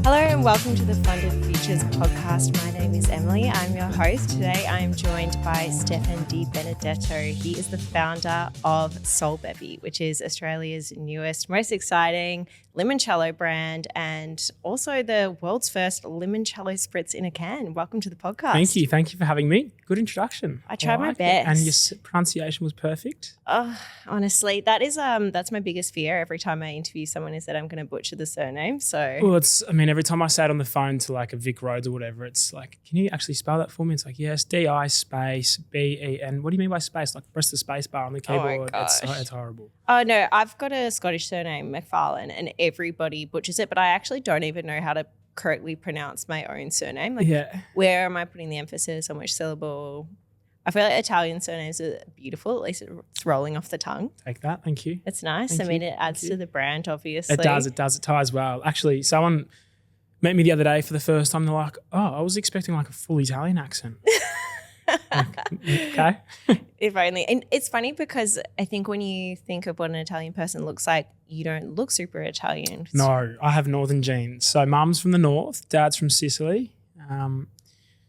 Hello and welcome to the Funded Futures podcast. My name is Emily. I'm your host. Today I am joined by Stefan Di Benedetto. He is the founder of SolBevi, which is Australia's newest, most exciting limoncello brand and also the world's first limoncello spritz in a can. Welcome to the podcast. Thank you. Thank you for having me. Good introduction. I tried my best. And your pronunciation was perfect. Honestly, that's my biggest fear every time I interview someone is that I'm going to butcher the surname. So, well, every time I say it on the phone to like a Vic Roads or whatever, it's like, can you actually spell that for me? It's like, yes, D-I space B-E-N. What do you mean by space? Like press the space bar on the keyboard. It's horrible. Oh, no, I've got a Scottish surname, McFarlane, and everybody butchers it, but I actually don't even know how to correctly pronounce my own surname. Where am I putting the emphasis, on which syllable? I feel like Italian surnames are beautiful. At least it's rolling off the tongue. Take that. Thank you. It's nice. It adds to the brand, obviously. It does. It ties well. Actually, someone met me the other day for the first time. They're like, oh, I was expecting like a full Italian accent. Okay. If only. And it's funny because I think when you think of what an Italian person looks like, you don't look super Italian. No, I have northern genes. So mum's from the north, dad's from Sicily.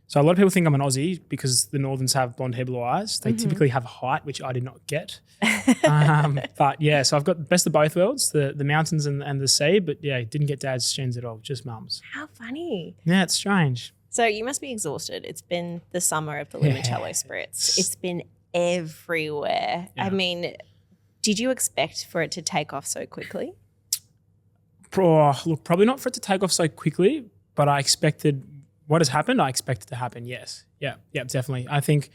So a lot of people think I'm an Aussie because the Northerns have blonde hair, blue eyes. They typically have height, which I did not get. But yeah, so I've got the best of both worlds, the mountains and the sea. But yeah, didn't get dad's genes at all, just mum's. How funny. Yeah, it's strange. So you must be exhausted. It's been the summer of the Limoncello Spritz. It's been everywhere. Yeah. I mean, did you expect for it to take off so quickly? Look, probably not for it to take off so quickly, but I expected what has happened. I expected to happen, yes. Yeah, definitely. I think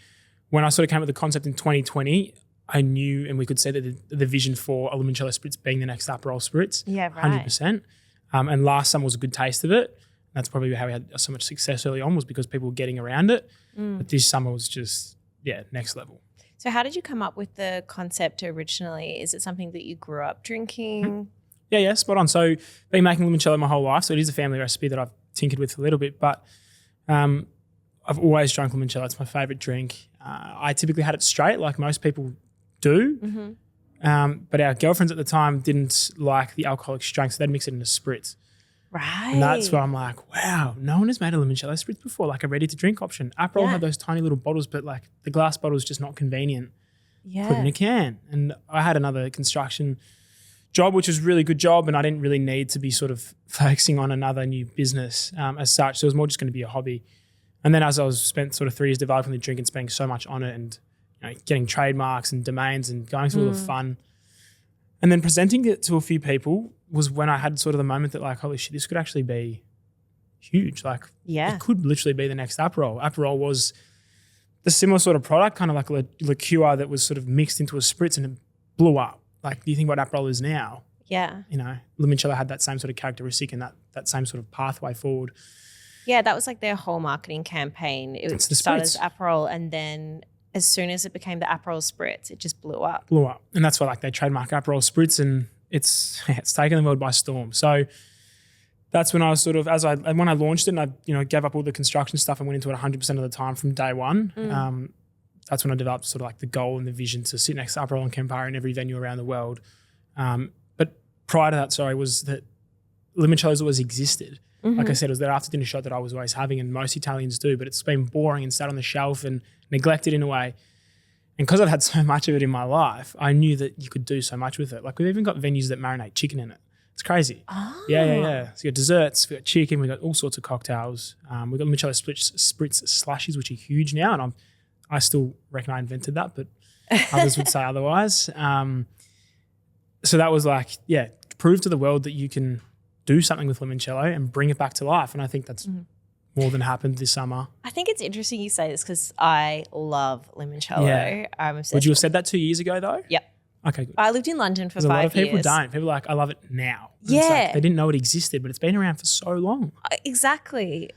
when I sort of came up with the concept in 2020, I knew and we could see that the vision for a Limoncello Spritz being the next Aperol Spritz. Yeah, right. 100%. And last summer was a good taste of it. That's probably how we had so much success early on was because people were getting around it. But this summer was just, next level. So how did you come up with the concept originally? Is it something that you grew up drinking? Yeah, spot on. So been making limoncello my whole life. So it is a family recipe that I've tinkered with a little bit. But I've always drunk limoncello. It's my favourite drink. I typically had it straight like most people do. But our girlfriends at the time didn't like the alcoholic strength, so they'd mix it in a spritz. Right. And that's where I'm like, wow, no one has made a limoncello spritz before, like a ready-to-drink option. Aperol had those tiny little bottles, but like the glass bottle is just not convenient. Yeah. Put in a can. And I had another construction job, which was a really good job, and I didn't really need to be sort of focusing on another new business as such. So it was more just going to be a hobby. And then as I was spent sort of 3 years developing the drink and spending so much on it and getting trademarks and domains and going through all the fun and then presenting it to a few people was when I had sort of the moment that like, holy shit, this could actually be huge. Like it could literally be the next Aperol. Aperol was the similar sort of product, kind of like a liqueur that was sort of mixed into a spritz and it blew up. Like, do you think what Aperol is now? Yeah. Limoncello had that same sort of characteristic and that same sort of pathway forward. Yeah, that was like their whole marketing campaign. It started as Aperol and then as soon as it became the Aperol Spritz, it just blew up. And that's why like they trademark Aperol Spritz and it's taken the world by storm. So that's when I was sort of, when I launched it and I gave up all the construction stuff and went into it 100% of the time from day one. That's when I developed sort of like the goal and the vision to sit next to Aperol and Campari in every venue around the world. But prior to that, was that limoncello's always existed. Like I said, it was that after dinner shot that I was always having and most Italians do, but it's been boring and sat on the shelf and neglected in a way. And because I've had so much of it in my life, I knew that you could do so much with it. Like we've even got venues that marinate chicken in it. It's crazy. Oh. Yeah. So we got desserts, we got chicken, we got all sorts of cocktails. We got Limoncello Spritz slushies, which are huge now. And I still reckon I invented that, but others would say otherwise. So that was like, prove to the world that you can do something with limoncello and bring it back to life. And I think that's more than happened this summer. I think it's interesting you say this because I love limoncello. Yeah. Would you have said that 2 years ago though? Yep. Okay, good. I lived in London for 5 years. A lot of people don't. People are like, I love it now. And yeah. It's like they didn't know it existed, but it's been around for so long. Exactly.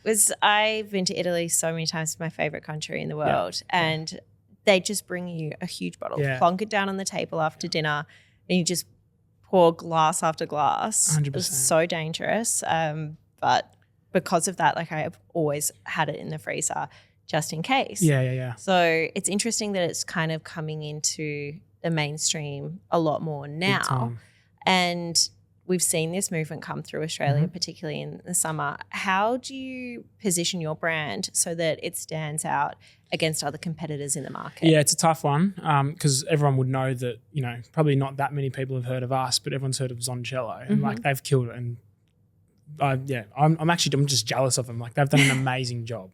I've been to Italy so many times. It's my favourite country in the world. Yeah. And they just bring you a huge bottle, plonk it down on the table after dinner and you just pour glass after glass. 100%. It was so dangerous. But because of that, like I've always had it in the freezer just in case. Yeah. So it's interesting that it's kind of coming into the mainstream a lot more now. And we've seen this movement come through Australia, particularly in the summer. How do you position your brand so that it stands out against other competitors in the market? Yeah, it's a tough one because everyone would know that, probably not that many people have heard of us, but everyone's heard of Zoncello and like they've killed it. And I'm just jealous of them. Like they've done an amazing job,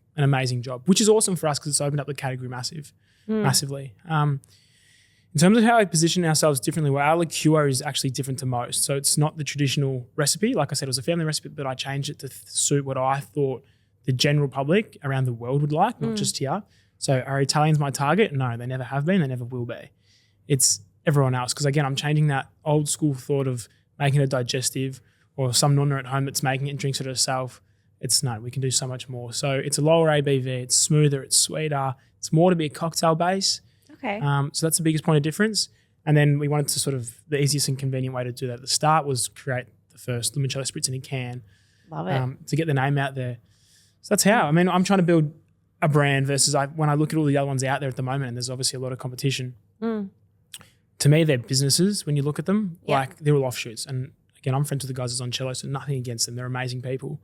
which is awesome for us because it's opened up the category massively. In terms of how we position ourselves differently, well, our liqueur is actually different to most. So it's not the traditional recipe. Like I said, it was a family recipe, but I changed it to suit what I thought the general public around the world would like, not just here. So are Italians my target? No, they never have been. They never will be. It's everyone else. Because again, I'm changing that old school thought of making it digestive or some nonna at home that's making it and drinks it herself. We can do so much more. So it's a lower ABV. It's smoother. It's sweeter. It's more to be a cocktail base. Okay. So that's the biggest point of difference. And then we wanted to the easiest and convenient way to do that at the start was create the first Limoncello Spritz in a can. Love it. To get the name out there. So that's how. I'm trying to build a brand versus when I look at all the other ones out there at the moment, and there's obviously a lot of competition. To me, they're businesses when you look at them. Yeah. Like they're all offshoots. And again, I'm friends with the guys at Zoncello, so nothing against them. They're amazing people.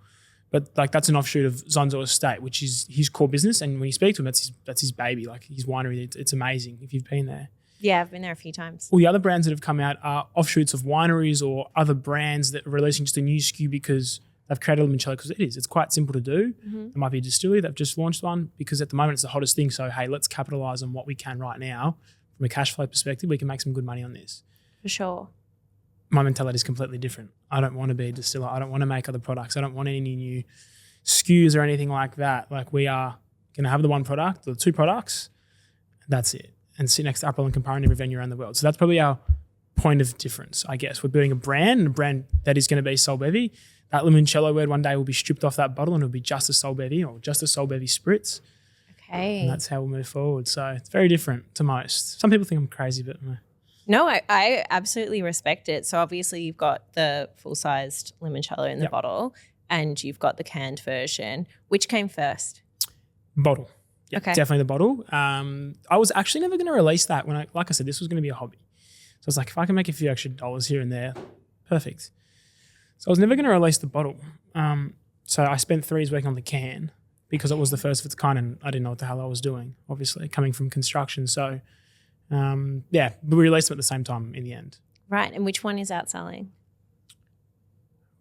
But that's an offshoot of Zonzo Estate, which is his core business. And when you speak to him, that's his baby, like his winery. It's amazing if you've been there. Yeah, I've been there a few times. All the other brands that have come out are offshoots of wineries or other brands that are releasing just a new SKU because they've created limoncello because it's quite simple to do. There might be a distillery that have just launched one because at the moment it's the hottest thing. So, hey, let's capitalize on what we can right now. From a cash flow perspective, we can make some good money on this. For sure. My mentality is completely different. I don't want to be a distiller. I don't want to make other products. I don't want any new SKUs or anything like that. Like we are going to have the one product, the two products, that's it. And sit next to April and compare in every venue around the world. So that's probably our point of difference, I guess. We're building a brand that is going to be SolBevi. That limoncello word one day will be stripped off that bottle and it'll be just a SolBevi or just a SolBevi Spritz. Okay. And that's how we'll move forward. So it's very different to most. Some people think I'm crazy, but no, I absolutely respect it. So obviously you've got the full-sized limoncello in the bottle and you've got the canned version. Which came first? Bottle. Yeah, okay. Definitely the bottle. I was actually never going to release that like I said, this was going to be a hobby. So I was like, if I can make a few extra dollars here and there, perfect. So I was never going to release the bottle. So I spent 3 years working on the can because it was the first of its kind and I didn't know what the hell I was doing, obviously, coming from construction. So but we released them at the same time in the end. Right. And which one is outselling?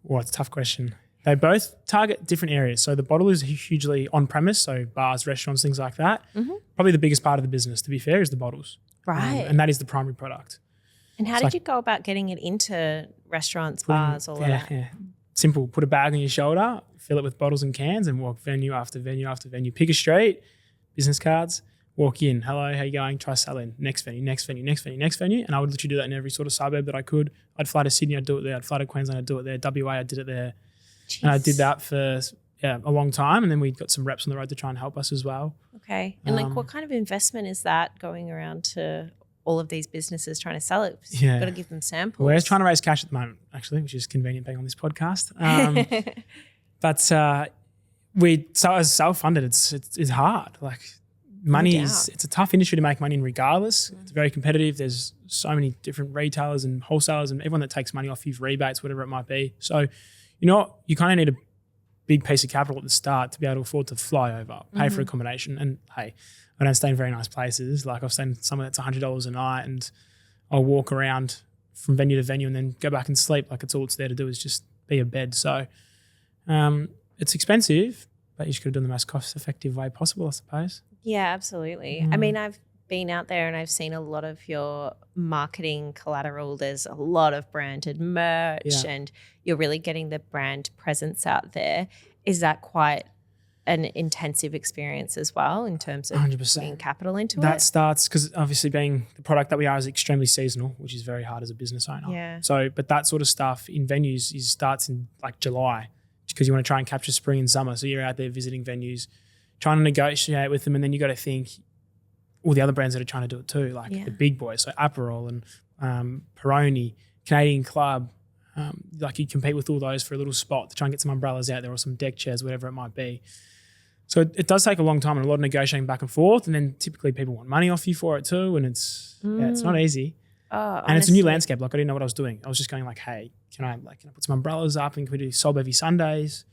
Well, it's a tough question. They both target different areas. So the bottle is hugely on-premise, so bars, restaurants, things like that. Probably the biggest part of the business, to be fair, is the bottles. Right. And that is the primary product. And how did you go about getting it into restaurants, bars, all of that? Yeah. Simple. Put a bag on your shoulder, fill it with bottles and cans and walk venue after venue after venue. Pick a street, business cards, walk in. Hello, how you going? Try selling. Next venue, next venue, next venue, next venue. And I would literally do that in every sort of suburb that I could. I'd fly to Sydney, I'd do it there. I'd fly to Queensland, I'd do it there. WA, I did it there. Jeez. And I did that for a long time. And then we got some reps on the road to try and help us as well. Okay. And what kind of investment is that going around to all of these businesses trying to sell it? You've got to give them samples. We're trying to raise cash at the moment, actually, which is convenient being on this podcast. But as self-funded, it's hard. Like money it's a tough industry to make money in regardless. It's very competitive. There's so many different retailers and wholesalers and everyone that takes money off you, rebates, whatever it might be. So, you kind of need a big piece of capital at the start to be able to afford to fly over, pay for accommodation. And hey, I don't stay in very nice places. Like I've stayed in somewhere that's $100 a night and I'll walk around from venue to venue and then go back and sleep. Like it's all it's there to do is just be a bed. So it's expensive, but you just got to do it in the most cost-effective way possible, I suppose. Yeah, absolutely. I mean, I've been out there and I've seen a lot of your marketing collateral. There's a lot of branded merch and you're really getting the brand presence out there. Is that quite an intensive experience as well in terms of 100%. putting capital into it? That starts because obviously being the product that we are is extremely seasonal, which is very hard as a business owner. Yeah. So, but that sort of stuff in venues starts in like July because you want to try and capture spring and summer. So you're out there visiting venues, trying to negotiate with them, and then you got to think all the other brands that are trying to do it too, like the big boys, so Aperol and Peroni, Canadian Club. Like you compete with all those for a little spot to try and get some umbrellas out there or some deck chairs, whatever it might be. So it does take a long time and a lot of negotiating back and forth, and then typically people want money off you for it too, and it's not easy. And it's a new landscape. Like I didn't know what I was doing. I was just going like, hey, can I put some umbrellas up and can we do SolBevi Sundays?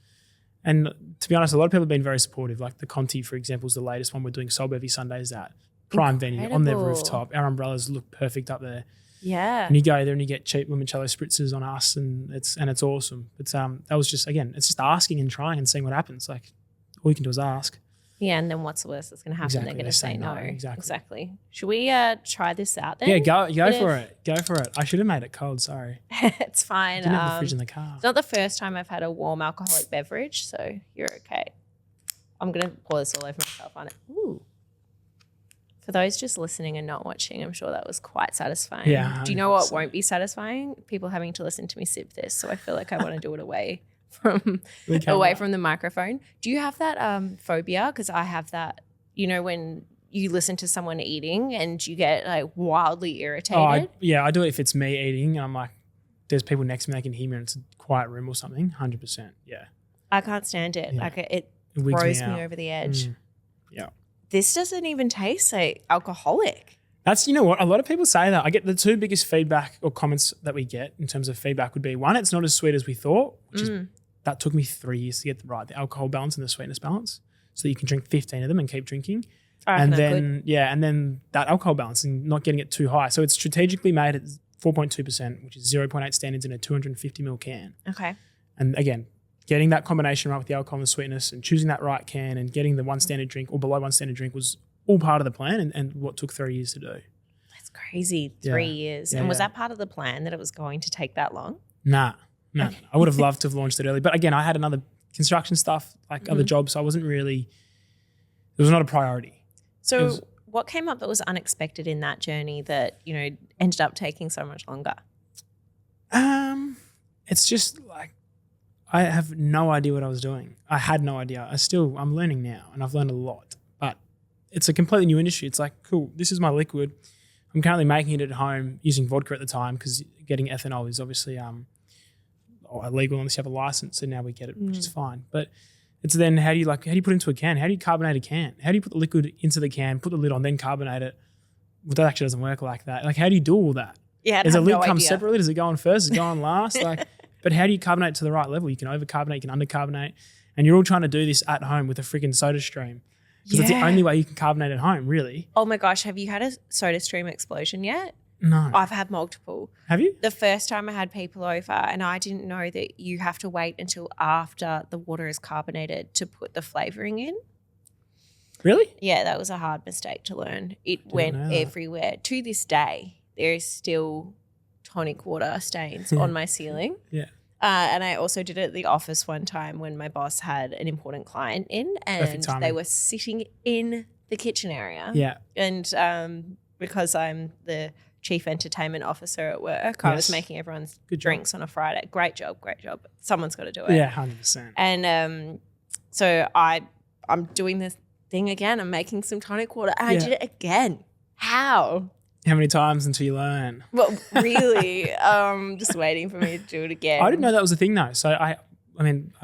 And to be honest, a lot of people have been very supportive. Like the Conti, for example, is the latest one we're doing SolBevi Sundays at. Prime venue on their rooftop. Our umbrellas look perfect up there. Yeah. And you go there and you get cheap Limoncello Spritzes on us and it's awesome. But that was just, again, it's just asking and trying and seeing what happens. Like all you can do is ask. Yeah, and then what's the worst that's going to happen? Exactly, They're going to say no. Exactly. Should we try this out then? Yeah, go for it. Go for it. I should have made it cold, sorry. It's fine. I didn't have the fridge in the car. It's not the first time I've had a warm alcoholic beverage, so you're okay. I'm going to pour this all over myself on it. Ooh. For those just listening and not watching, I'm sure that was quite satisfying. Yeah. 100%. Do you know what won't be satisfying? People having to listen to me sip this. So I feel like I want to do it away from the microphone. Do you have that phobia? Because I have that. You know, when you listen to someone eating and you get like wildly irritated. I do it if it's me eating and I'm like, there's people next to me, they can hear me and it's a quiet room or something. 100%. Yeah. I can't stand it. Yeah. Like it throws me over the edge. Yeah. This doesn't even taste like alcoholic. That's, you know what, a lot of people say that. I get the two biggest feedback or comments that we get in terms of feedback would be, one, it's not as sweet as we thought, which is, that took me 3 years to get the alcohol balance and the sweetness balance so that you can drink 15 of them and keep drinking. And then that alcohol balance and not getting it too high. So it's strategically made at 4.2%, which is 0.8 standards in a 250 ml can. Okay. And again, getting that combination right with the alcohol and the sweetness and choosing that right can and getting the one standard drink or below one standard drink was all part of the plan and what took 3 years to do. That's crazy. 3 years. And was that part of the plan that it was going to take that long? Nah. I would have loved to have launched it early. But again, I had another construction stuff, like other jobs. So I wasn't really, it was not a priority. So what came up that was unexpected in that journey that, you know, ended up taking so much longer? It's just like, I have no idea what I was doing. I had no idea. I'm learning now and I've learned a lot, but it's a completely new industry. It's like, cool, this is my liquid. I'm currently making it at home using vodka at the time because getting ethanol is obviously illegal unless you have a license, and now we get it, which is fine. But it's then how do you put it into a can? How do you carbonate a can? How do you put the liquid into the can, put the lid on, then carbonate it? Well, that actually doesn't work like that. Like, how do you do all that? Yeah, does the lid come separately? Does it go on first? Does it go on last? Like, but how do you carbonate to the right level? You can over-carbonate, you can under-carbonate, and you're all trying to do this at home with a freaking soda stream. Because that's the only way you can carbonate at home, really. Oh my gosh, have you had a soda stream explosion yet? No. I've had multiple. Have you? The first time I had people over and I didn't know that you have to wait until after the water is carbonated to put the flavouring in. Really? Yeah, that was a hard mistake to learn. It went everywhere. To this day, there is still tonic water stains on my ceiling. Yeah. And I also did it at the office one time when my boss had an important client in and they were sitting in the kitchen area. Yeah. And because I'm the chief entertainment officer at work, I was making everyone's drinks on a Friday. Great job. Someone's got to do it. Yeah, 100%. And so I'm doing this thing again. I'm making some tonic water and I did it again. How? How many times until you learn? Well, really, just waiting for me to do it again. I didn't know that was a thing though. So I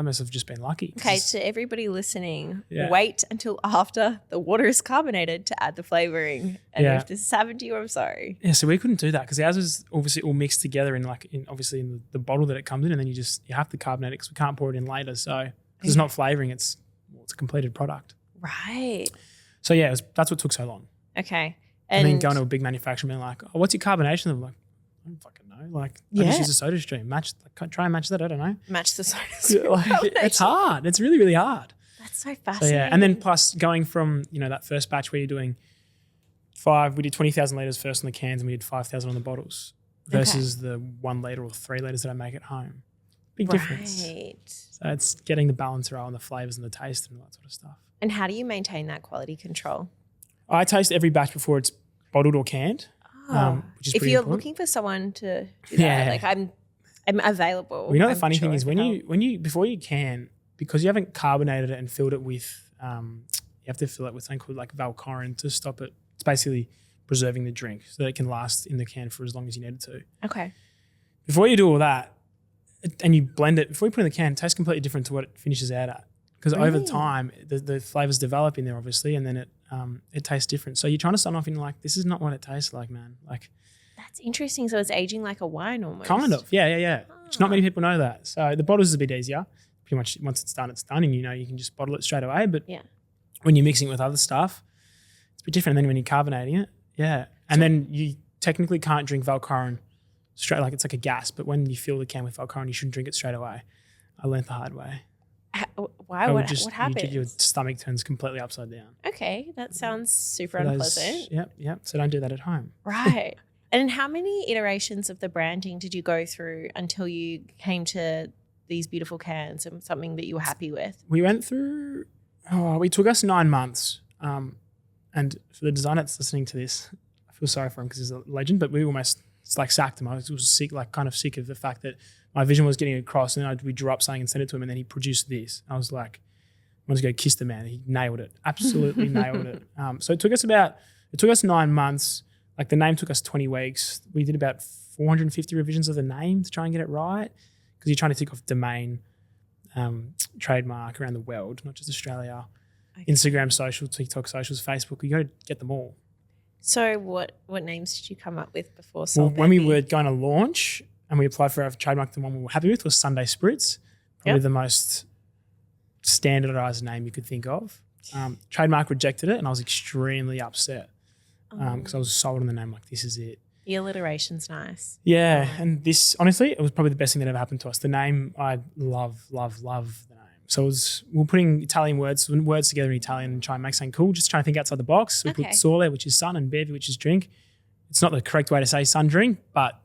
must have just been lucky. Okay, to everybody listening, wait until after the water is carbonated to add the flavouring. And if this has happened to you, I'm sorry. Yeah, so we couldn't do that because ours was obviously all mixed together in the bottle that it comes in, and then you have to carbonate it because we can't pour it in later. So it's not flavouring; it's a completed product. Right. So that's what took so long. Okay. And then going to a big manufacturer and being like, "Oh, what's your carbonation?" I'm like, I don't fucking know. Like, I just use a soda stream. Try and match that. I don't know. Match the soda stream. It's hard. It's really, really hard. That's so fascinating. So and then plus going from that first batch where you're doing we did 20,000 liters first on the cans and we did 5,000 on the bottles versus the 1 liter or 3 liters that I make at home. Big difference. So it's getting the balance right on the flavors and the taste and all that sort of stuff. And how do you maintain that quality control? I taste every batch before it's bottled or canned. Which is if pretty you're important. looking for someone to do that, like I'm available. Well, the funny thing is when you before you can, because you haven't carbonated it and filled it with you have to fill it with something called like Valcorin to stop it. It's basically preserving the drink so that it can last in the can for as long as you need it to. Okay. Before you do all that and you blend it, before you put it in the can, it tastes completely different to what it finishes out at. Because over time, the flavors develop in there, obviously, and then it tastes different. So you're trying to start off in like, this is not what it tastes like, man. Like, That's interesting. So it's aging like a wine almost. Kind of, yeah. Which not many people know that. So the bottles is a bit easier. Pretty much once it's done, and you can just bottle it straight away. But when you're mixing it with other stuff, it's a bit different. And then when you're carbonating it, and then you technically can't drink Valcorin straight, like it's like a gas. But when you fill the can with Valcorin, you shouldn't drink it straight away. I learned the hard way. Why? What happens? Your stomach turns completely upside down. Okay, that sounds super unpleasant. Yep. So don't do that at home. Right. And how many iterations of the branding did you go through until you came to these beautiful cans and something that you were happy with? We went through, we took us 9 months. And for the designer that's listening to this, I feel sorry for him because he's a legend, but we almost sacked him. I was sick, kind of sick of the fact that my vision was getting across, and then we drew up something and sent it to him, and then he produced this. I was like, I wanted to go kiss the man. He nailed it. Absolutely nailed it. So it took us 9 months. Like the name took us 20 weeks. We did about 450 revisions of the name to try and get it right, because you're trying to tick off domain, trademark around the world, not just Australia. Okay. Instagram, social, TikTok, socials, Facebook. You got to get them all. So what names did you come up with before SolBevi? Well, when we were going to launch and we applied for our trademark, the one we were happy with was Sunday Spritz, probably the most standardized name you could think of. Trademark rejected it, and I was extremely upset because I was sold on the name, like, this is it. The alliteration's nice. Yeah, and this, honestly, it was probably the best thing that ever happened to us. The name, I love the name. So we're putting Italian words together in Italian and try and make something cool, just trying to think outside the box. We put sole, which is sun, and bevi, which is drink. It's not the correct way to say sun drink, but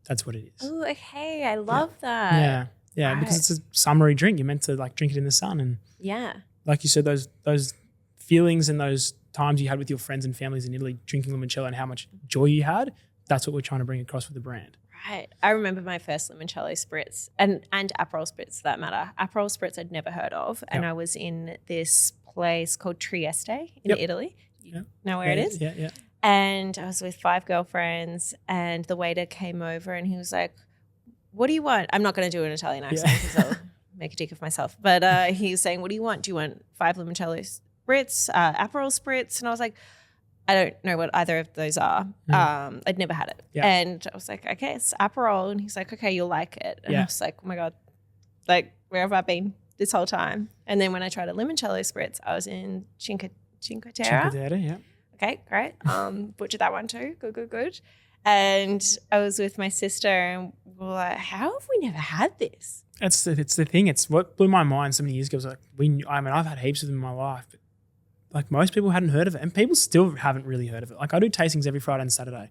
that's what it is. Oh, okay. I love that. Yeah, right. Because it's a summery drink. You're meant to drink it in the sun. And like you said, those feelings and those times you had with your friends and families in Italy drinking limoncello and how much joy you had, that's what we're trying to bring across with the brand. Right. I remember my first Limoncello Spritz and Aperol Spritz for that matter. Aperol Spritz I'd never heard of. And I was in this place called Trieste in Italy. You know where it is? Yeah. And I was with 5 girlfriends, and the waiter came over and he was like, what do you want? I'm not going to do an Italian accent because I'll make a dick of myself. But he was saying, what do you want? Do you want 5 Limoncello Spritz, Aperol Spritz? And I was like, I don't know what either of those are. I'd never had it. Yeah. And I was like, okay, it's Aperol. And he's like, okay, you'll like it. And I was like, oh my God, like, where have I been this whole time? And then when I tried a Limoncello Spritz, I was in Cinque Terre. Yeah. Okay, great. Butchered that one too. Good. And I was with my sister, and we were like, how have we never had this? It's the thing. It's what blew my mind so many years ago. It was like, I've had heaps of them in my life, but like most people hadn't heard of it, and people still haven't really heard of it. Like I do tastings every Friday and Saturday,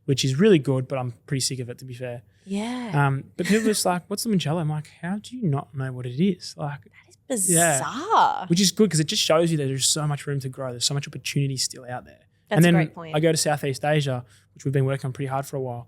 which is really good, but I'm pretty sick of it, to be fair. Yeah. But people are just like, what's limoncello? I'm like, how do you not know what it is? Like, that is bizarre. Which is good because it just shows you that there's so much room to grow. There's so much opportunity still out there. That's a great point. I go to Southeast Asia, which we've been working on pretty hard for a while.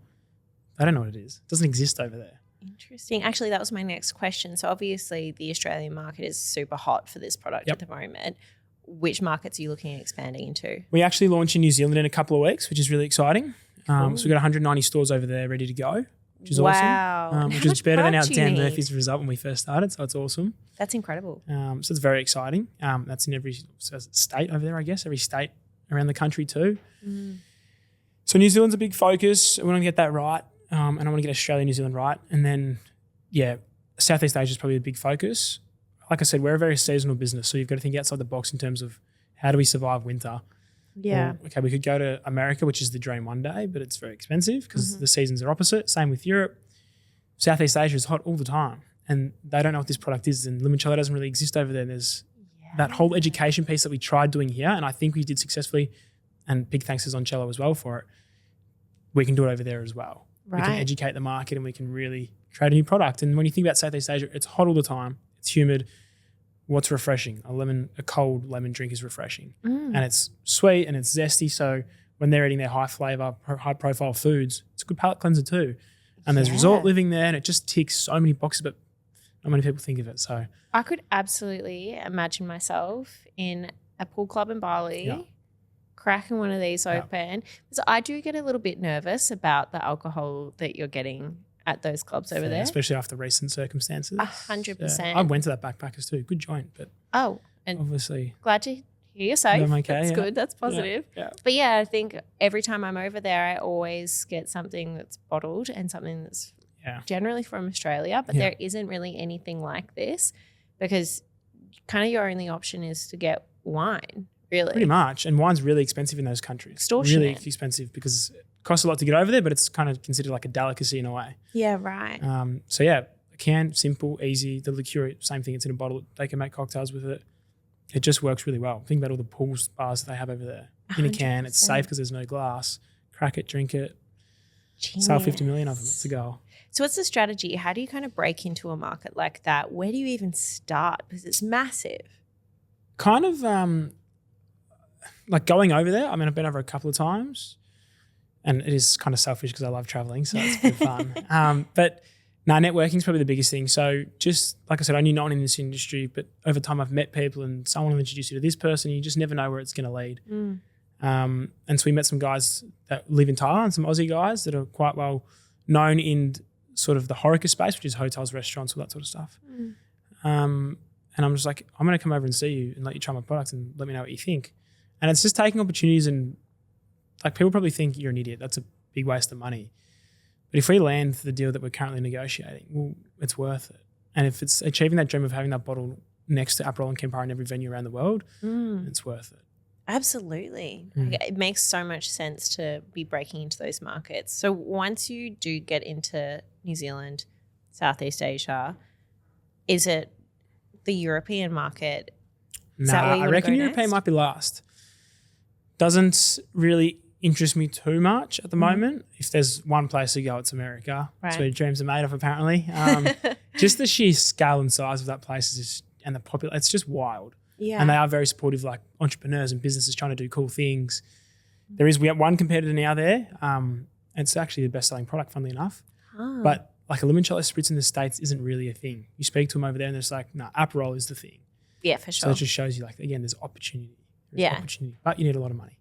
I don't know what it is. It doesn't exist over there. Interesting. Actually, that was my next question. So obviously the Australian market is super hot for this product at the moment. Which markets are you looking at expanding into? We actually launch in New Zealand in a couple of weeks, which is really exciting. So we've got 190 stores over there ready to go, which is awesome. Which is better than our Dan Murphy's result when we first started, so it's awesome. That's incredible. So it's very exciting. That's in every state over there, I guess, every state around the country too. So New Zealand's a big focus. We want to get that right, and I want to get Australia and New Zealand right. And then, Southeast Asia is probably a big focus. Like I said, we're a very seasonal business, so you've got to think outside the box in terms of how do we survive winter. Yeah. Or, we could go to America, which is the dream one day, but it's very expensive because the seasons are opposite. Same with Europe. Southeast Asia is hot all the time, and they don't know what this product is, and limoncello doesn't really exist over there. There's that whole education piece that we tried doing here, and I think we did successfully, and big thanks to Zoncello as well for it. We can do it over there as well. Right. We can educate the market, and we can really create a new product. And when you think about Southeast Asia, it's hot all the time. It's humid. What's refreshing? A cold lemon drink is refreshing. And it's sweet and it's zesty. So when they're eating their high flavor, high profile foods, it's a good palate cleanser too. And there's resort living there, and it just ticks so many boxes, but not many people think of it. So I could absolutely imagine myself in a pool club in Bali, cracking one of these open. Because I do get a little bit nervous about the alcohol that you're getting at those clubs over there. Especially after recent circumstances. 100%. I went to that backpackers too. Good joint, but and obviously glad to You're safe. I'm okay, That's yeah. good. That's positive. Yeah. But yeah, I think every time I'm over there, I always get something that's bottled and something that's generally from Australia. But there isn't really anything like this because kind of your only option is to get wine, really. Pretty much. And wine's really expensive in those countries. Extortionate. Really expensive because it costs a lot to get over there, but it's kind of considered like a delicacy in a way. Yeah, right. So yeah, a can, simple, easy. The liqueur, same thing. It's in a bottle. They can make cocktails with it. It just works really well. Think about all the pools bars that they have over there. In a can, it's safe because there's no glass. Crack it, drink it. Genius. Sell 50 million of them. It's a goal. So what's the strategy? How do you kind of break into a market like that? Where do you even start? Because it's massive. Kind of like going over there. I mean, I've been over a couple of times and it is kind of selfish because I love traveling. So it's good fun. But no, networking is probably the biggest thing. So just like I said, I knew no one in this industry, but over time I've met people and someone will introduce you to this person. And you just never know where it's going to lead. And so we met some guys that live in Thailand, some Aussie guys that are quite well known in sort of the HoReCa space, which is hotels, restaurants, all that sort of stuff. And I'm just like, I'm going to come over and see you and let you try my products and let me know what you think. And it's just taking opportunities and like people probably think you're an idiot. That's a big waste of money. But if we land the deal that we're currently negotiating, well, it's worth it. And if it's achieving that dream of having that bottle next to Aperol and Campari in every venue around the world, it's worth it. Absolutely. It makes so much sense to be breaking into those markets. So once you do get into New Zealand, Southeast Asia, is it the European market? I reckon European might be last. Doesn't really interest me too much at the moment. If there's one place to go, it's America. That's where dreams are made of, apparently. Just the sheer scale and size of that place is and the popular. It's just wild. Yeah, and they are very supportive, like entrepreneurs and businesses trying to do cool things. We have one competitor now there. It's actually the best-selling product, funnily enough. But like a Limoncello Spritz in the States isn't really a thing. You speak to them over there, and they're just like, "No, Aperol is the thing." Yeah, for sure. So it just shows you, like, again, there's opportunity. Opportunity, but you need a lot of money.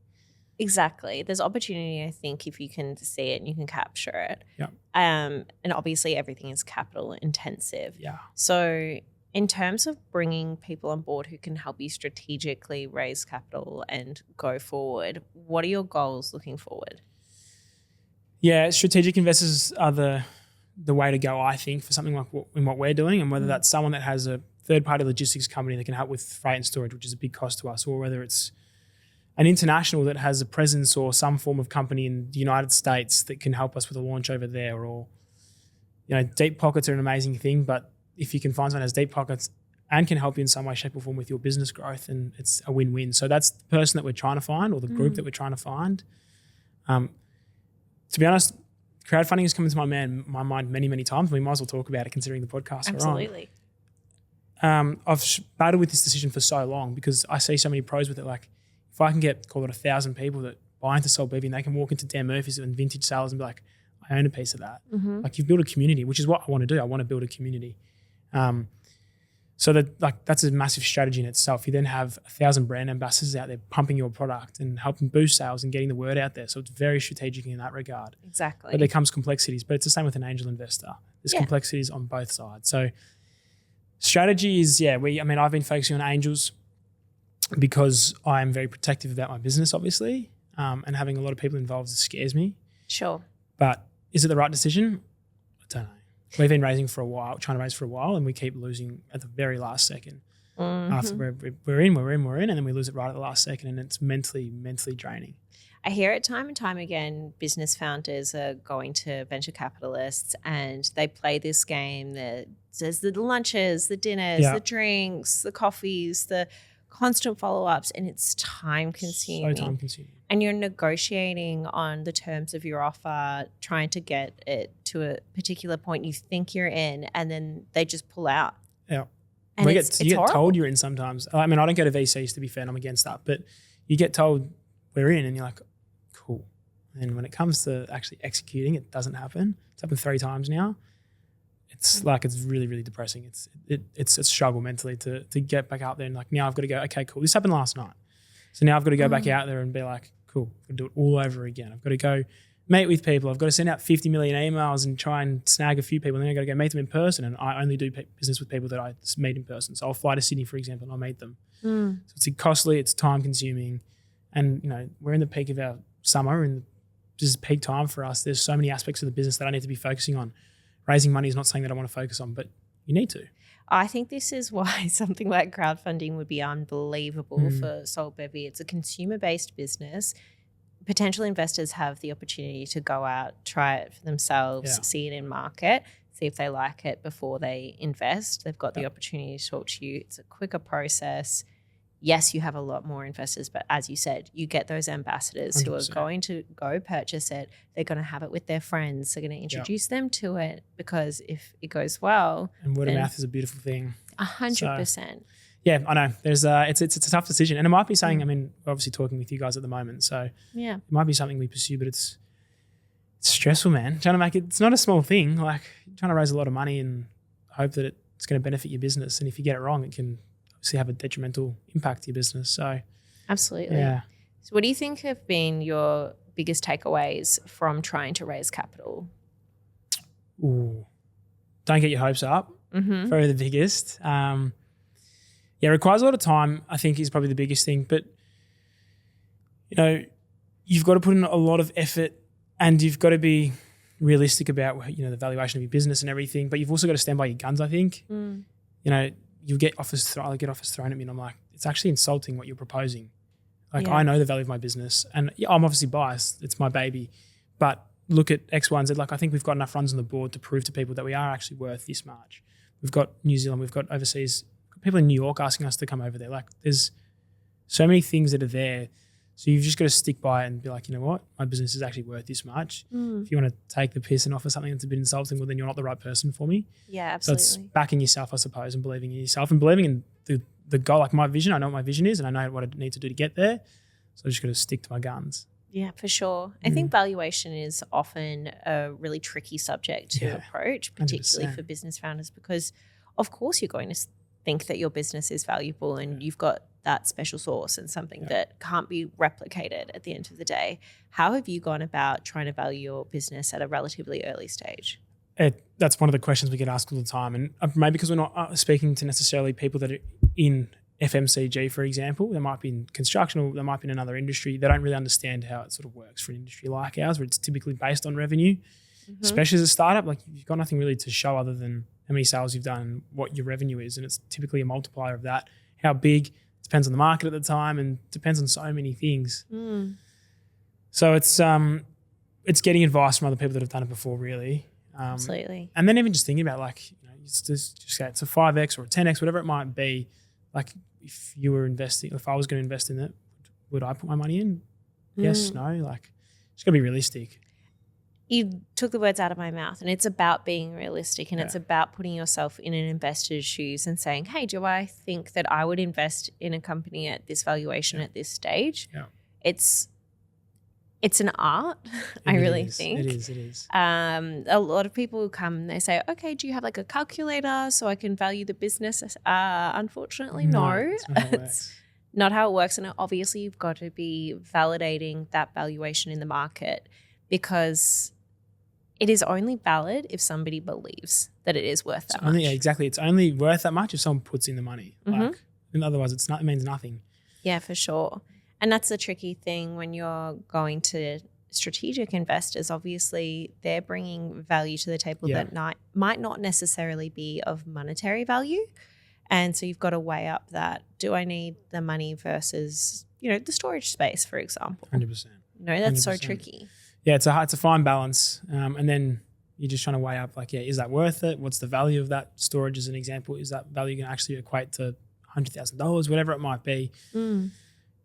Exactly. There's opportunity, I think, if you can see it and you can capture it. Yeah. And obviously everything is capital intensive. Yeah. So in terms of bringing people on board who can help you strategically raise capital and go forward, what are your goals looking forward? Yeah, strategic investors are the way to go, I think, for something like what we're doing, and whether that's someone that has a third-party logistics company that can help with freight and storage, which is a big cost to us, or whether it's an international that has a presence or some form of company in the United States that can help us with a launch over there, or, you know, deep pockets are an amazing thing, but if you can find someone who has deep pockets and can help you in some way, shape or form with your business growth, and it's a win-win. So that's the person that we're trying to find, or the group that we're trying to find. To be honest, crowdfunding has come into my mind many, many times. We might as well talk about it considering the podcast Absolutely. we're on. I've battled with this decision for so long because I see so many pros with it. Like if I can get, call it 1,000 people that buy into SolBevi and they can walk into Dan Murphy's and Vintage Sales and be like, I own a piece of that. Like you've built a community, which is what I want to do. I want to build a community. So that's a massive strategy in itself. You then have 1,000 brand ambassadors out there pumping your product and helping boost sales and getting the word out there. So it's very strategic in that regard. Exactly. But there comes complexities, but it's the same with an angel investor. There's complexities on both sides. So strategy is, I've been focusing on angels because I'm very protective about my business, obviously, and having a lot of people involved scares me. Sure. But is it the right decision? I don't know. We've been trying to raise for a while, and we keep losing at the very last second. After we're in, and then we lose it right at the last second, and it's mentally draining. I hear it time and time again. Business founders are going to venture capitalists, and they play this game that says the lunches, the dinners, the drinks, the coffees, the constant follow-ups, and it's time-consuming. So time-consuming. And you're negotiating on the terms of your offer, trying to get it to a particular point you think you're in, and then they just pull out. Yeah. And you get told you're in sometimes. I mean, I don't go to VCs, to be fair, and I'm against that, but you get told we're in and you're like, cool. And when it comes to actually executing, it doesn't happen. It's happened 3 times now. It's like, it's really, really depressing. It's a struggle mentally to get back out there and like, now I've got to go, okay, cool. This happened last night. So now I've got to go back out there and be like, cool, I've got to do it all over again. I've got to go meet with people. I've got to send out 50 million emails and try and snag a few people. And then I've got to go meet them in person. And I only do business with people that I meet in person. So I'll fly to Sydney, for example, and I'll meet them. So it's costly, it's time consuming. And, we're in the peak of our summer and this is peak time for us. There's so many aspects of the business that I need to be focusing on. Raising money is not something that I want to focus on, but you need to. I think this is why something like crowdfunding would be unbelievable for SolBevi. It's a consumer-based business. Potential investors have the opportunity to go out, try it for themselves, see it in market, see if they like it before they invest. They've got the opportunity to talk to you. It's a quicker process. Yes, you have a lot more investors, but as you said, you get those ambassadors 100%. Who are going to go purchase it. They're going to have it with their friends. They're going to introduce them to it because if it goes well. And word of mouth is a beautiful thing. 100%. Yeah, I know. There's it's a tough decision. And it might be saying, we're obviously talking with you guys at the moment. So it might be something we pursue, but it's stressful, man. Trying to make it, it's not a small thing. Like trying to raise a lot of money and hope that it's going to benefit your business. And if you get it wrong, it can obviously have a detrimental impact to your business. So absolutely. Yeah. So what do you think have been your biggest takeaways from trying to raise capital? Ooh, don't get your hopes up. Probably the biggest. It requires a lot of time, I think, is probably the biggest thing. But, you've got to put in a lot of effort and you've got to be realistic about, the valuation of your business and everything. But you've also got to stand by your guns, I think. You get offers thrown at me and I'm like, it's actually insulting what you're proposing. Like I know the value of my business and I'm obviously biased. It's my baby. But look at X, Y, and Z. Like I think we've got enough runs on the board to prove to people that we are actually worth this much. We've got New Zealand, we've got overseas, people in New York asking us to come over there. Like there's so many things that are there. So you've just got to stick by it and be like, you know what? My business is actually worth this much. If you want to take the piss and offer something that's a bit insulting, well, then you're not the right person for me. Yeah, absolutely. So it's backing yourself, I suppose, and believing in yourself and believing in the goal. Like my vision, I know what my vision is and I know what I need to do to get there. So I just got to stick to my guns. Yeah, for sure. I think valuation is often a really tricky subject to approach, particularly 100%. For business founders, because of course you're going to think that your business is valuable and you've got that special sauce and something that can't be replicated at the end of the day. How have you gone about trying to value your business at a relatively early stage? That's one of the questions we get asked all the time. And maybe because we're not speaking to necessarily people that are in FMCG, for example, they might be in construction or they might be in another industry. They don't really understand how it sort of works for an industry like ours, where it's typically based on revenue, especially as a startup. Like you've got nothing really to show other than how many sales you've done and what your revenue is. And it's typically a multiplier of that. How big, depends on the market at the time and depends on so many things. So it's getting advice from other people that have done it before, really. Absolutely. And then even just thinking about just say it's a 5X or a 10X, whatever it might be. Like if you were investing, if I was going to invest in it, would I put my money in? Yes, no. Like it's got to be realistic. You took the words out of my mouth, and it's about being realistic and it's about putting yourself in an investor's shoes and saying, hey, do I think that I would invest in a company at this valuation at this stage? Yeah. It's an art, I really think. It is. A lot of people come and they say, okay, do you have like a calculator so I can value the business? Unfortunately, no. It's not how it works. And obviously you've got to be validating that valuation in the market because it is only valid if somebody believes that it is worth that much. Yeah, exactly. It's only worth that much if someone puts in the money. And otherwise it means nothing. Yeah, for sure. And that's the tricky thing when you're going to strategic investors. Obviously, they're bringing value to the table that might not necessarily be of monetary value. And so you've got to weigh up that, do I need the money versus, the storage space, for example. 100%. That's 100%. So tricky. Yeah, it's a fine balance. And then you're just trying to weigh up is that worth it? What's the value of that storage as an example? Is that value going to actually equate to $100,000, whatever it might be?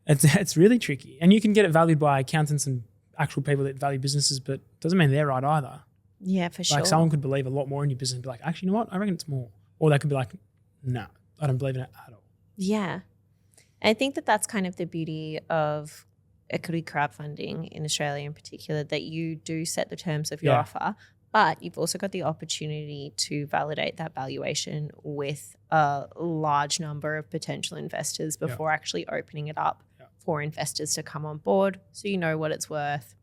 It's really tricky. And you can get it valued by accountants and actual people that value businesses, but it doesn't mean they're right either. Yeah, for sure. Like someone could believe a lot more in your business and be like, actually, you know what? I reckon it's more. Or they could be like, no, I don't believe in it at all. Yeah. I think that that's kind of the beauty of equity crowdfunding in Australia in particular, that you do set the terms of your offer, but you've also got the opportunity to validate that valuation with a large number of potential investors before actually opening it up for investors to come on board, so you know what it's worth.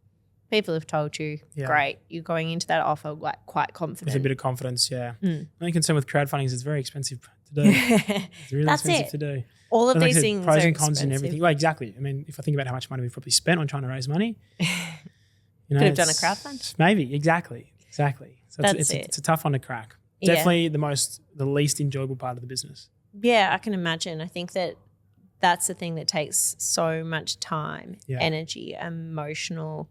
People have told you, great, you're going into that offer like quite confident. With a bit of confidence, yeah. The only concern with crowdfunding is it's very expensive to do. It's really expensive to do. All of like these things pros are and cons expensive. and everything. Well, exactly. I mean, if I think about how much money we've probably spent on trying to raise money, Could have done a crowdfund. Maybe, exactly. So it's a tough one to crack. Definitely the least enjoyable part of the business. Yeah, I can imagine. I think that's the thing that takes so much time, energy, emotional.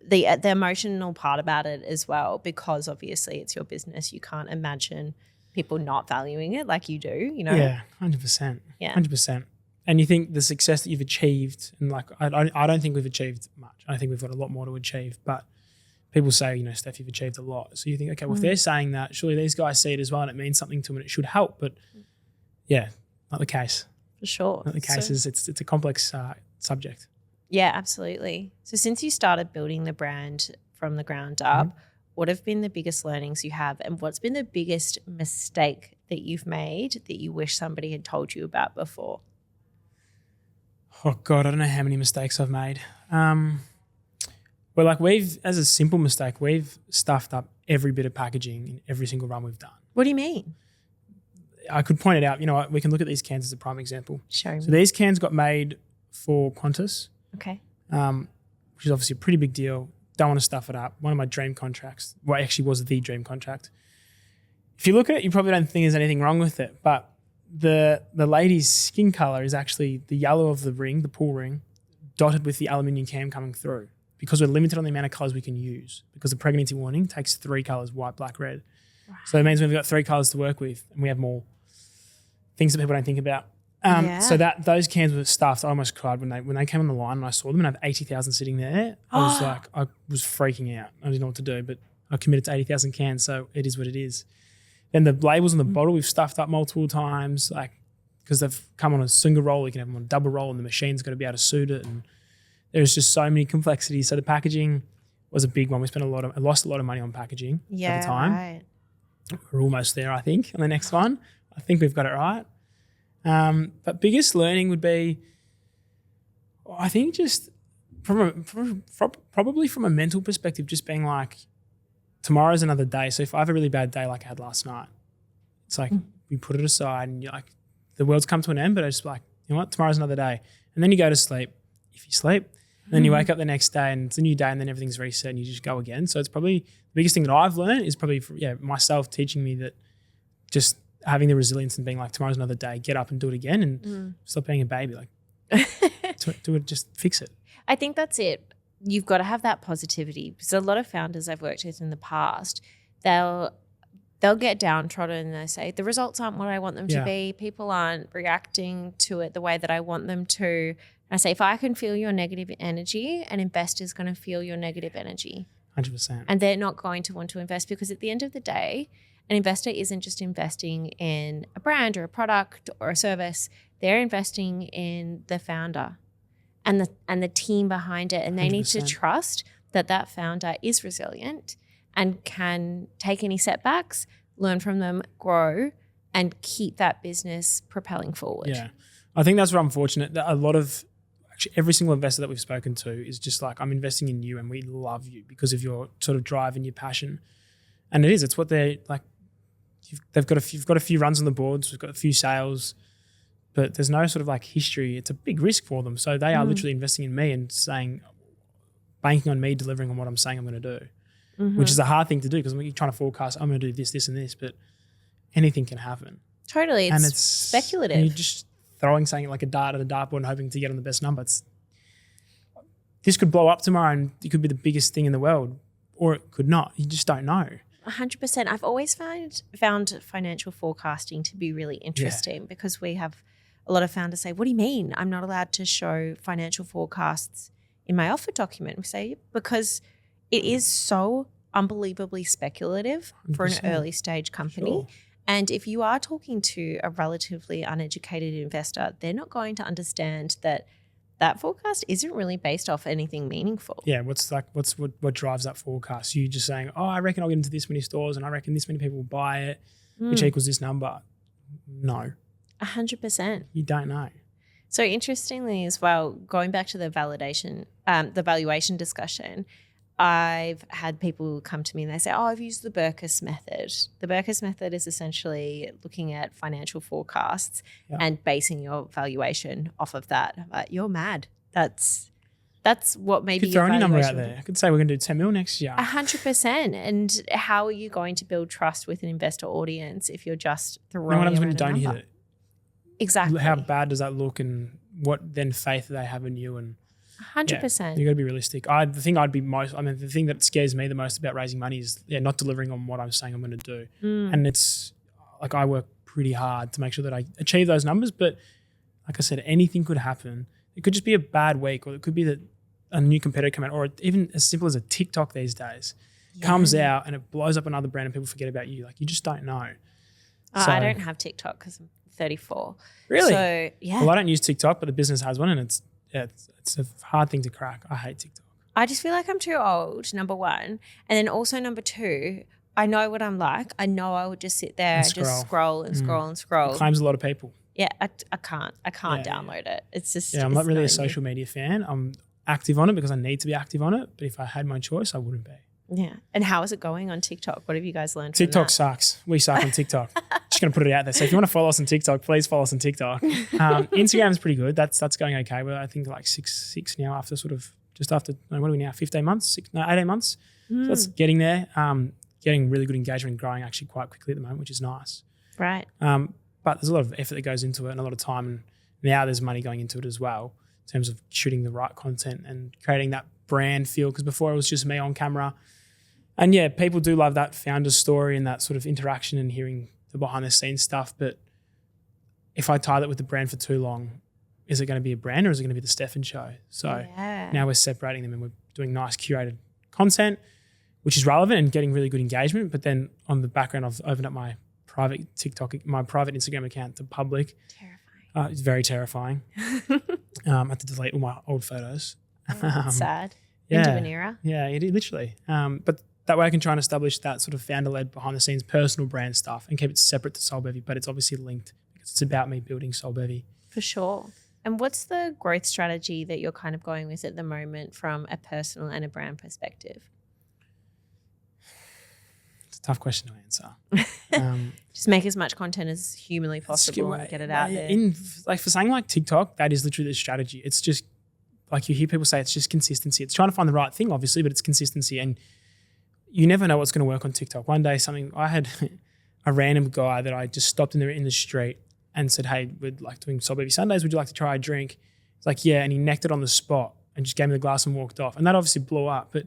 The emotional part about it as well, because obviously it's your business. You can't imagine people not valuing it like you do, you know? Yeah, 100%. Yeah. 100%. And you think the success that you've achieved, and like I don't think we've achieved much. I think we've got a lot more to achieve, but people say, you know, Steph, you've achieved a lot. So you think, okay, well, if they're saying that, surely these guys see it as well and it means something to them and it should help. But yeah, not the case. For sure. Not the case. It's a complex subject. Yeah, absolutely. So since you started building the brand from the ground up, what have been the biggest learnings you have, and what's been the biggest mistake that you've made that you wish somebody had told you about before? Oh God, I don't know how many mistakes I've made. Well, like as a simple mistake, we've stuffed up every bit of packaging in every single run we've done. What do you mean? I could point it out. You know, we can look at these cans as a prime example. Show me. So these cans got made for Qantas. Okay. Which is obviously a pretty big deal. Don't want to stuff it up. One of my dream contracts, well, actually was the dream contract. If you look at it, you probably don't think there's anything wrong with it, but the lady's skin color is actually the yellow of the ring, the pool ring, dotted with the aluminium can coming through, because we're limited on the amount of colors we can use, because the pregnancy warning takes 3 colors, white, black, red. Wow. So it means we've got 3 colors to work with, and we have more things that people don't think about. So those cans were stuffed. I almost cried when they came on the line and I saw them and I have 80,000 sitting there. I was freaking out. I didn't know what to do, but I committed to 80,000 cans, so it is what it is. Then the labels on the bottle we've stuffed up multiple times, like because they've come on a single roll, you can have them on a double roll, and the machine's got to be able to suit it. And there's just so many complexities. So the packaging was a big one. We lost a lot of money on packaging at the time. Right. We're almost there, I think, on the next one. I think we've got it right. But biggest learning would be, I think, just probably from a mental perspective, just being like, tomorrow's another day. So if I have a really bad day like I had last night, it's like we put it aside and you're like, the world's come to an end, but I just like, you know what, tomorrow's another day. And then you go to sleep. If you sleep, then you wake up the next day and it's a new day, and then everything's reset and you just go again. So it's probably the biggest thing that I've learned is probably myself teaching me that just having the resilience and being like, tomorrow's another day, get up and do it again, and stop being a baby. Like, do it, just fix it. I think that's it. You've got to have that positivity, because a lot of founders I've worked with in the past, they'll get downtrodden and they say, the results aren't what I want them to be. People aren't reacting to it the way that I want them to. And I say, if I can feel your negative energy, an investor's going to feel your negative energy. 100%. And they're not going to want to invest, because at the end of the day, an investor isn't just investing in a brand or a product or a service. They're investing in the founder and the team behind it. And they 100%. Need to trust that founder is resilient and can take any setbacks, learn from them, grow, and keep that business propelling forward. Yeah. I think that's what I'm fortunate that actually every single investor that we've spoken to is just like, I'm investing in you and we love you because of your sort of drive and your passion. And it's what they're like. You've got a few runs on the boards, we've got a few sales, but there's no sort of like history. It's a big risk for them. So they are literally investing in me and banking on me delivering on what I'm saying I'm going to do, which is a hard thing to do, because you're trying to forecast, I'm going to do this, this, and this, but anything can happen. Totally. It's speculative. And you're just throwing something like a dart at a dartboard and hoping to get on the best number. This could blow up tomorrow and it could be the biggest thing in the world, or it could not. You just don't know. 100%. I've always found financial forecasting to be really interesting, because we have a lot of founders say, what do you mean I'm not allowed to show financial forecasts in my offer document? We say, because it is so unbelievably speculative 100%. For an early stage company. Sure. And if you are talking to a relatively uneducated investor, they're not going to understand that forecast isn't really based off anything meaningful. Yeah, what drives that forecast? You just saying, oh, I reckon I'll get into this many stores and I reckon this many people will buy it, which equals this number. No. 100%. You don't know. So interestingly as well, going back to the valuation discussion, I've had people come to me and they say, I've used the Berkus method. The Berkus method is essentially looking at financial forecasts and basing your valuation off of that. I'm like, you're mad. That's what maybe you could throw any number out there. I could say we're going to do 10 mil next year. 100%. And how are you going to build trust with an investor audience if you're just throwing what happens when you around a don't number? hit it? Exactly. How bad does that look, and what then faith do they have in you? And 100%. you got to be realistic. The thing that scares me the most about raising money is not delivering on what I'm saying I'm going to do. And it's like I work pretty hard to make sure that I achieve those numbers. But like I said, anything could happen. It could just be a bad week, or it could be that a new competitor come out, or even as simple as a TikTok these days comes out and it blows up another brand and people forget about you. Like, you just don't know. I don't have TikTok because I'm 34. Really? So, yeah. Well, I don't use TikTok, but the business has one, and it's a hard thing to crack. I hate TikTok. I just feel like I'm too old, number one. And then also number two, I know what I'm like. I know I would just sit there and just scroll and scroll and scroll. It claims a lot of people. Yeah, I can't download it. It's just I'm not really a social media fan. I'm active on it because I need to be active on it. But if I had my choice, I wouldn't be. Yeah. And how is it going on TikTok? What have you guys learned TikTok from that? sucks. We suck on TikTok. Just going to put it out there. So if you want to follow us on TikTok, please follow us on TikTok. Instagram's pretty good. That's going okay. We're, I think, like six now after what are we now, 15 months? 18 months? So that's getting there. Getting really good engagement and growing actually quite quickly at the moment, which is nice. Right. But there's a lot of effort that goes into it and a lot of time. And now there's money going into it as well in terms of shooting the right content and creating that brand feel. Because before it was just me on camera. And yeah, people do love that founder story and that sort of interaction and hearing the behind the scenes stuff. But if I tie that with the brand for too long, is it going to be a brand or is it going to be the Stefan show? So now we're separating them and we're doing nice curated content, which is relevant and getting really good engagement. But then on the background, I've opened up my private Instagram account to public. Terrifying. It's very terrifying. I have to delete all my old photos. Sad. Yeah. End of an era. Yeah, it literally. But that way I can try and establish that sort of founder-led behind-the-scenes personal brand stuff and keep it separate to SolBevi, but it's obviously linked because it's about me building SolBevi. For sure. And what's the growth strategy that you're kind of going with at the moment from a personal and a brand perspective? It's a tough question to answer. Just make as much content as humanly possible and get it out there. For something like TikTok, that is literally the strategy. It's just, like you hear people say, it's just consistency. It's trying to find the right thing, obviously, but it's consistency. And you never know what's going to work on TikTok. One day I had a random guy that I just stopped in the street and said, hey, we're like doing SolBevi Sundays. Would you like to try a drink? He's like, yeah. And he necked it on the spot and just gave me the glass and walked off. And that obviously blew up. But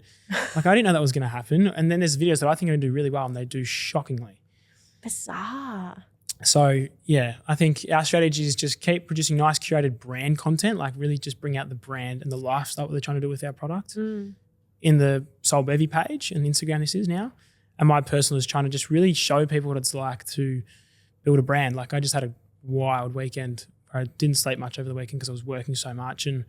like, I didn't know that was going to happen. And then there's videos that I think are going to do really well and they do shockingly. Bizarre. So yeah, I think our strategy is just keep producing nice curated brand content, like really just bring out the brand and the lifestyle what they're trying to do with our product. In the SolBevi page and Instagram this is now. And my personal is trying to just really show people what it's like to build a brand. Like I just had a wild weekend where I didn't sleep much over the weekend because I was working so much. And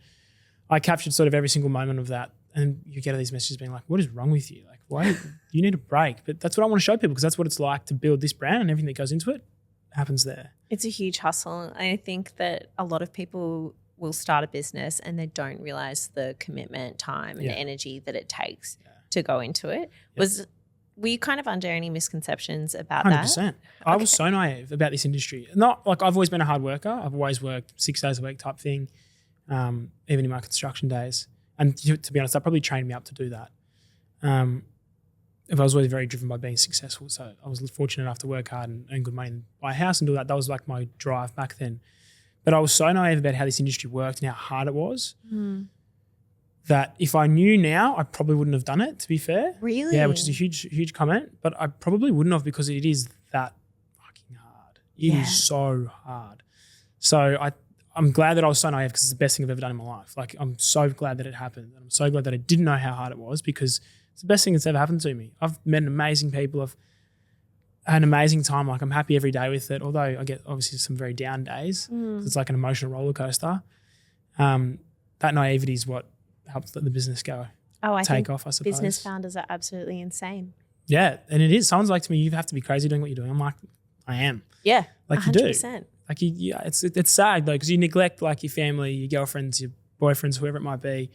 I captured sort of every single moment of that. And you get all these messages being like, what is wrong with you? Like, why you need a break? But that's what I want to show people because that's what it's like to build this brand and everything that goes into it happens there. It's a huge hustle. I think that a lot of people will start a business and they don't realize the commitment, time and energy that it takes to go into it. Were you kind of under any misconceptions about 100%. that? I was so naive about this industry. Not like I've always been a hard worker. I've always worked 6 days a week type thing, even in my construction days. And to be honest, that probably trained me up to do that. I was always very driven by being successful. So I was fortunate enough to work hard and earn good money and buy a house and do that. That was like my drive back then. But I was so naive about how this industry worked and how hard it was that if I knew now, I probably wouldn't have done it, to be fair. Really? Yeah, which is a huge comment. But I probably wouldn't have because it is that fucking hard. It is so hard. So I'm glad that I was so naive because it's the best thing I've ever done in my life. Like I'm so glad that it happened. I'm so glad that I didn't know how hard it was because it's the best thing that's ever happened to me. I've met amazing people. I've had an amazing time. Like I'm happy every day with it, although I get obviously some very down days. It's like an emotional roller coaster. That naivety is what helps let the business go. I think off, I suppose. Business founders are absolutely insane. Yeah, and it is. Someone's like to me, you have to be crazy doing what you're doing. I'm like, I am. Yeah, like 100%. You do. Like it's sad though, because you neglect like your family, your girlfriends, your boyfriends, whoever it might be.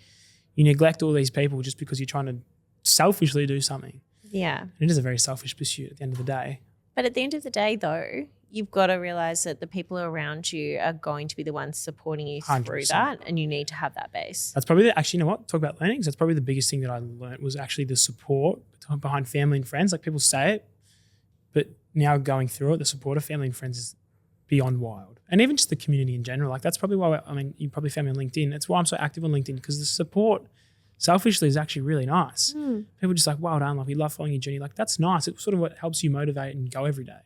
You neglect all these people just because you're trying to selfishly do something. Yeah. And it is a very selfish pursuit at the end of the day. But at the end of the day, though, you've got to realize that the people around you are going to be the ones supporting you through 100%. that, and you need to have that base. That's probably actually, you know what? Talk about learnings. That's probably the biggest thing that I learned was actually the support behind family and friends. Like people say it, but now going through it, the support of family and friends is beyond wild. And even just the community in general. Like that's probably why, you probably found me on LinkedIn. That's why I'm so active on LinkedIn, because the support selfishly is actually really nice. People just like, well done, like we love following your journey. Like that's nice. It's sort of what helps you motivate and go every day.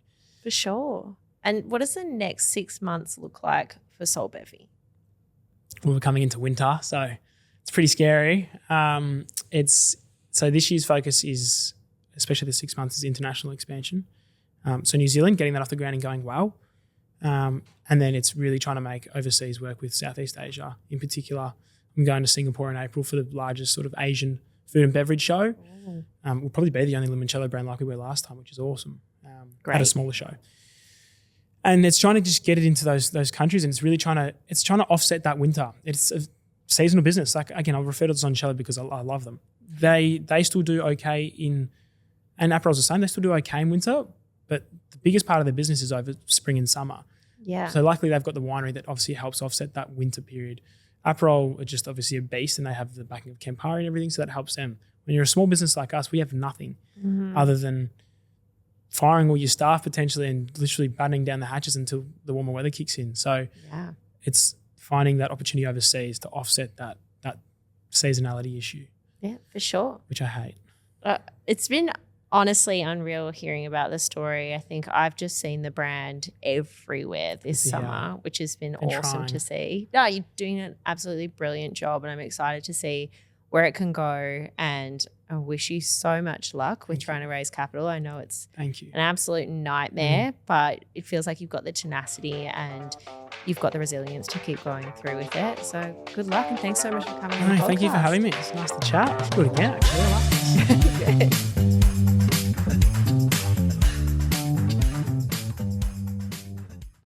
For sure. And what does the next 6 months look like for SolBevi? Well, we're coming into winter, so it's pretty scary. So this year's focus is, especially the 6 months, is international expansion. So New Zealand, getting that off the ground and going well. And then it's really trying to make overseas work with Southeast Asia. In particular, I'm going to Singapore in April for the largest sort of Asian food and beverage show. We'll probably be the only limoncello brand like we were last time, which is awesome. Great. At a smaller show. And it's trying to just get it into those countries, and it's really trying to offset that winter. It's a seasonal business. Like again, I'll refer to limoncello because I love them. They still do okay and Aperol's the same. They still do okay in winter, but the biggest part of their business is over spring and summer. Yeah. So luckily they've got the winery that obviously helps offset that winter period. Aperol are just obviously a beast, and they have the backing of Campari and everything, so that helps them. When you're a small business like us, we have nothing other than firing all your staff potentially and literally battening down the hatches until the warmer weather kicks in. So it's finding that opportunity overseas to offset that seasonality issue. Yeah, for sure. Which I hate. It's been honestly unreal hearing about the story. I think I've just seen the brand everywhere this summer, which has been awesome to see. No, you're doing an absolutely brilliant job, and I'm excited to see where it can go, and I wish you so much luck with trying to raise capital. I know it's an absolute nightmare, but it feels like you've got the tenacity and you've got the resilience to keep going through with it. So good luck, and thanks so much for coming on the podcast. Thank you for having me. It's nice to chat. Let's do it again, actually. I like this.